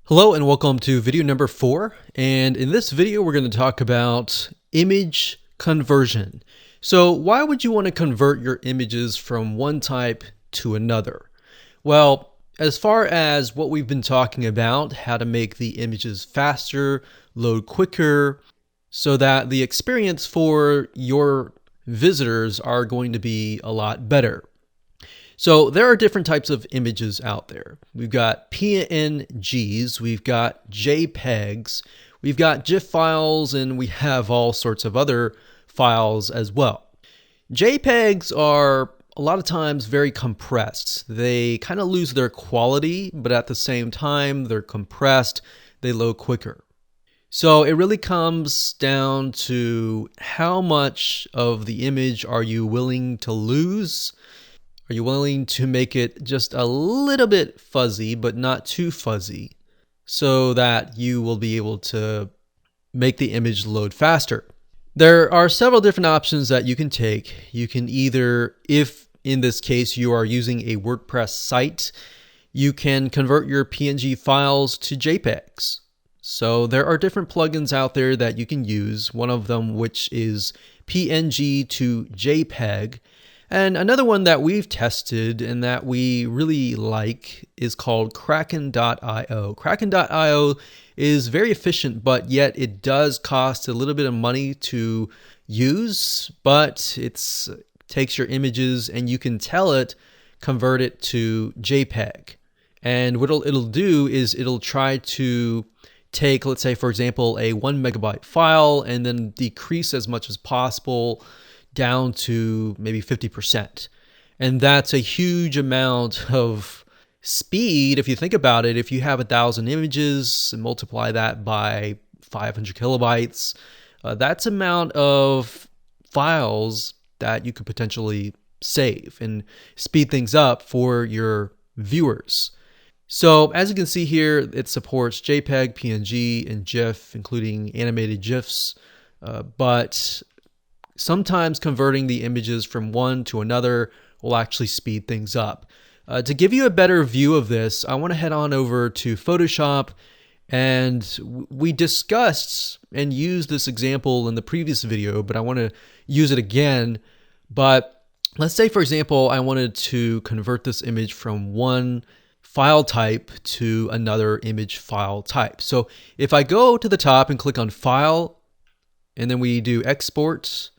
Hello and welcome to video number 4, and in this video we're going to talk about image conversion. So why would you want to convert your images from one type to another? Well, as far as what we've been talking about, how to make the images faster, load quicker, so that the experience for your visitors are going to be a lot better. So there are different types of images out there. We've got PNGs, we've got JPEGs, we've got GIF files, and we have all sorts of other files as well. JPEGs are a lot of times very compressed. They kind of lose their quality, but at the same time, they're compressed, they load quicker. So it really comes down to how much of the image are you willing to lose. Are you willing to make it just a little bit fuzzy, but not too fuzzy, so that you will be able to make the image load faster? There are several different options that you can take. You can either, if in this case you are using a WordPress site, you can convert your PNG files to JPEGs. So there are different plugins out there that you can use, one of them which is PNG to JPEG. And another one that we've tested and that we really like is called Kraken.io. Kraken.io is very efficient, but yet it does cost a little bit of money to use, but it takes your images and you can tell it, convert it to JPEG. And what it'll do is it'll try to take, let's say, for example, a 1 megabyte file and then decrease as much as possible down to maybe 50%. And that's a huge amount of speed. If you think about it, if you have 1,000 images and multiply that by 500 kilobytes, that's amount of files that you could potentially save and speed things up for your viewers. So as you can see here, it supports JPEG, PNG, and GIF, including animated GIFs, but sometimes converting the images from one to another will actually speed things up. To give you a better view of this, I want to head on over to Photoshop, and we discussed and used this example in the previous video, but I want to use it again. But let's say, for example, I wanted to convert this image from one file type to another image file type. So if I go to the top and click on File, and then we do Export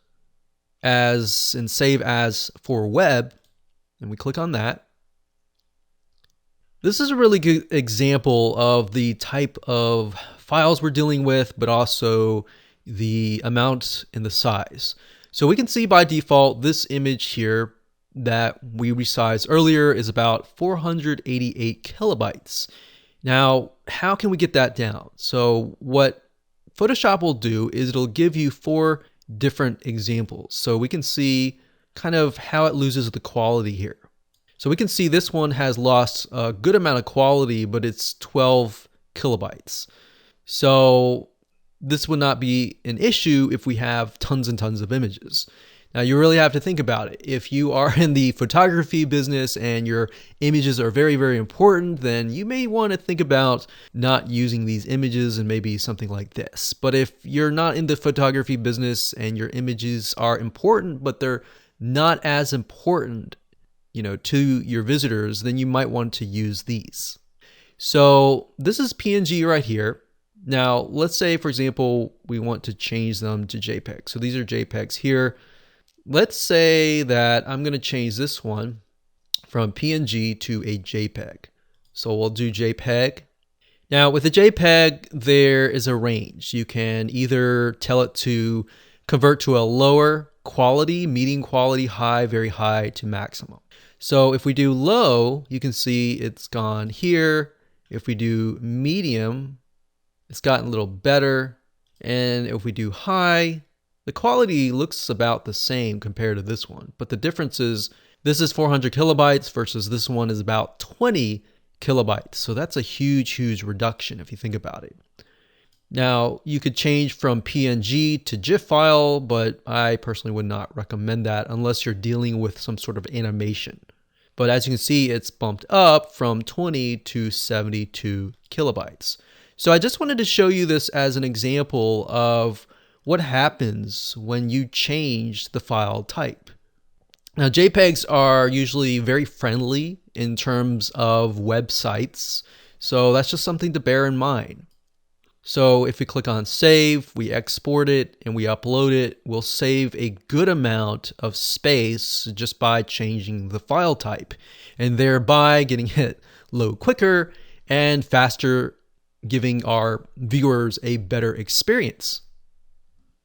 as and Save as for web, and we click on that. This is a really good example of the type of files we're dealing with, but also the amount and the size. So we can see by default this image here that we resized earlier is about 488 kilobytes. Now, how can we get that down? So what Photoshop will do is it'll give you 4 different examples. So we can see kind of how it loses the quality here. So we can see this one has lost a good amount of quality, but it's 12 kilobytes. So this would not be an issue if we have tons and tons of images. Now you really have to think about it. If you are in the photography business and your images are very, very important, then you may want to think about not using these images and maybe something like this. But if you're not in the photography business and your images are important, but they're not as important, to your visitors, then you might want to use these. So this is PNG right here. Now let's say, for example, we want to change them to JPEG. So these are JPEGs here. Let's say that I'm going to change this one from PNG to a JPEG. So we'll do JPEG. Now with a JPEG, there is a range. You can either tell it to convert to a lower quality, medium quality, high, very high to maximum. So if we do low, you can see it's gone here. If we do medium, it's gotten a little better. And if we do high, the quality looks about the same compared to this one, but the difference is this is 400 kilobytes versus this one is about 20 kilobytes. So that's a huge, huge reduction if you think about it. Now you could change from PNG to GIF file, but I personally would not recommend that unless you're dealing with some sort of animation. but as you can see, it's bumped up from 20 to 72 kilobytes. So I just wanted to show you this as an example of what happens when you change the file type. Now, JPEGs are usually very friendly in terms of websites, so that's just something to bear in mind. So if we click on save, we export it and we upload it, we'll save a good amount of space just by changing the file type, and thereby getting it load quicker and faster, giving our viewers a better experience.